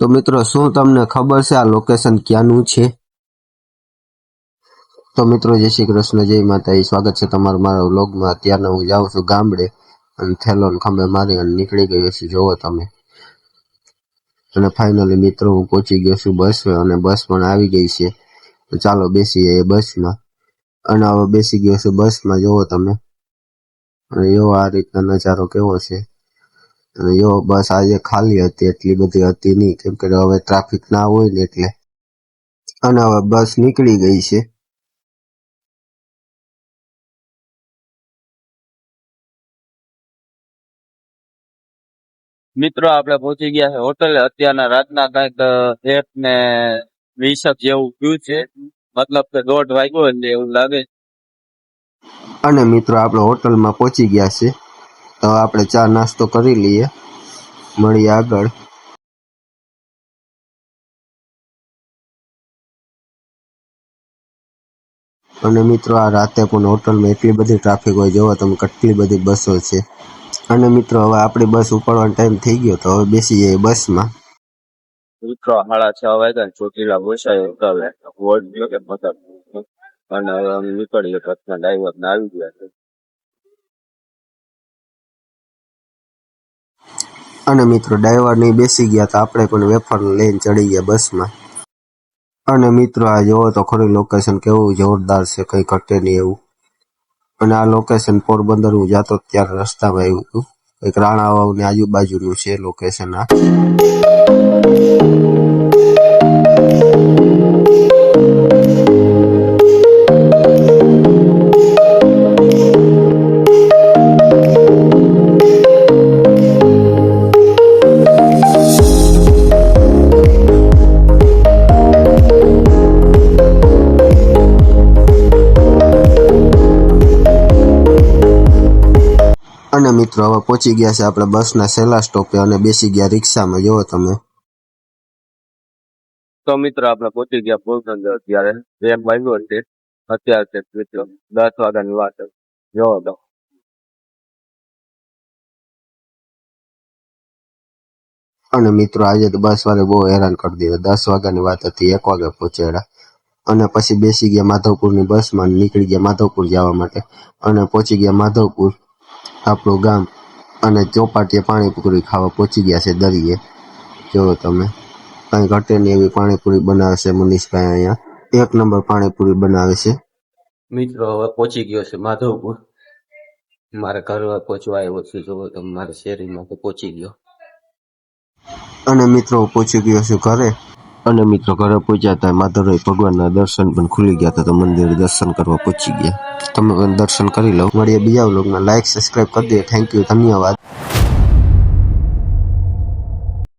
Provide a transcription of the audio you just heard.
તો મિત્રો શું તમને ખબર છે આ લોકેશન ક્યાંનું છે? તો મિત્રો જય શ્રી કૃષ્ણ, જય માતાજી, સ્વાગત છે તમારું મારા વ્લોગમાં। અત્યારે હું જાઉં છું ગામડે અને થેલો ખંભે મારી અને નીકળી ગયો છું, જોવો તમે। અને ફાઇનલી મિત્રો હું પહોંચી ગયો છું બસમાં અને બસ પણ આવી ગઈ છે। તો ચાલો બેસીએ એ બસમાં અને હવે બેસી ગયો છું બસમાં, જોવો તમે। અને એવો આ રીતના નજારો કેવો છે। અને એવો બસ આજે ખાલી હતી, એટલી બધી હતી નહીં, કેમ કે હવે ટ્રાફિક ના હોય ને એટલે। અને હવે બસ નીકળી ગઈ છે। મિત્રો આપણે પહોંચી ગયા છે હોટલે। અત્યારના રાતના કંઈક 1:20 જેવું થયું છે, મતલબ કે 1:30 વાગ્યો એટલે એવું લાગે। અને મિત્રો આપણે હોટલમાં પહોંચી ગયા છે, તો આપણે ચા નાસ્તો કરી લઈએ, મળીએ આગળ। અને મિત્રો આ રાતે પણ હોટલમાં એટલી બધી ટ્રાફિક હોય, જોવો તમે કેટલી બધી બસો છે। અને મિત્રો હવે આપણી બસ ઉપડવાનો ટાઈમ થઈ ગયો, તો હવે બેસી જઈએ બસમાં। મિત્રો 6:30 વાગ્યા ચોટીલા પહોંચાયો હોટલે, વોટ ગયો કે મતલબ અને હવે અમે નીકળીએ, બસના ડ્રાઈવર ને આવી ગયા છે। અને મિત્રો ડ્રાઈવર નહીં બેસી ગયા, તો આપણે પણ વેફર લઈને ચડી ગયા બસમાં। અને મિત્રો આ જોવો તો ખરી લોકેશન કેવું જોરદાર છે, કંઈ ઘટે નહીં એવું। અને આ લોકેશન પોરબંદર હું જતો ત્યારે રસ્તામાં આવ્યું હતું, કંઈક રાણા વાવની આજુબાજુનું છે લોકેશન આ। અને મિત્રો હવે પહોંચી ગયા છે આપણે બસના છેલ્લા સ્ટોપે અને બેસી ગયા રિક્ષામાં, જોવો તમે। તો મિત્રો આપણે પહોંચી ગયા પોરબંદર, ત્યારે 1 વાગ્યો છે અત્યારે મિત્રો 10 વાગ્યાની વાત છે, જોવો તો। અને મિત્રો આજે તો બસ વાળે બહુ હેરાન કરી દીધા, 10 વાગ્યાની વાત હતી, 1 વાગે પહોંચાડ્યા। અને પછી બેસી ગયા માધવપુરની બસમાં, નીકળી ગયા માધવપુર જવા માટે। અને પહોંચી ગયા માધવપુર, આપણું ગામ। અને ચોપાટીએ પાણીપુરી ખાવા પહોંચી ગયા છે દરિયે, જોવો તમે। કંઈ ઘટે નહીં એવી પાણીપુરી બનાવે છે મનીષભાઈ, અહીંયા 1 નંબર પાણીપુરી બનાવે છે। મિત્રો હવે પહોંચી ગયો છે માધવપુર, મારે ઘર પહોંચવા આવ્યો છું, જોવો તમે, મારા શેરીમાં તો પહોંચી ગયો। અને મિત્રો પહોંચી ગયો છું ઘરે। અને મિત્રો ઘરે પહોંચ્યા હતા, માધવરાય ભગવાનના દર્શન પણ ખુલી ગયા હતા, તો મંદિરે દર્શન કરવા પહોંચી ગયા। તમે પણ દર્શન કરી લો, મળીએ બીજા વ્લોગમાં। લાઈક સબસ્ક્રાઈબ કરી દે, થેન્ક યુ, ધન્યવાદ।